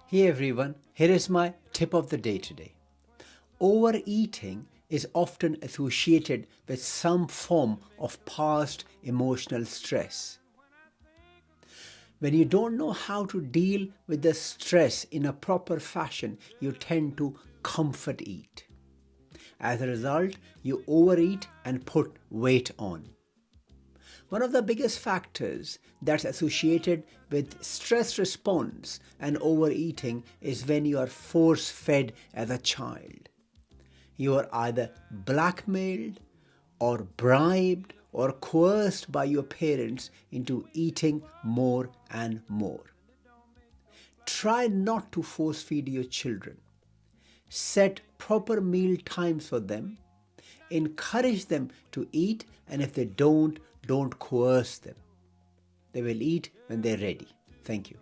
Hey everyone, here is my tip of the day today. Overeating is often associated with some form of past emotional stress. When you don't know how to deal with the stress in a proper fashion, you tend to comfort eat. As a result, you overeat and put weight on. One of the biggest factors that's associated with stress response and overeating is when you are force fed as a child. You are either blackmailed or bribed or coerced by your parents into eating more and more. Try not to force feed your children. Set proper meal times for them. Encourage them to eat, and if they don't coerce them. They will eat when they're ready. Thank you.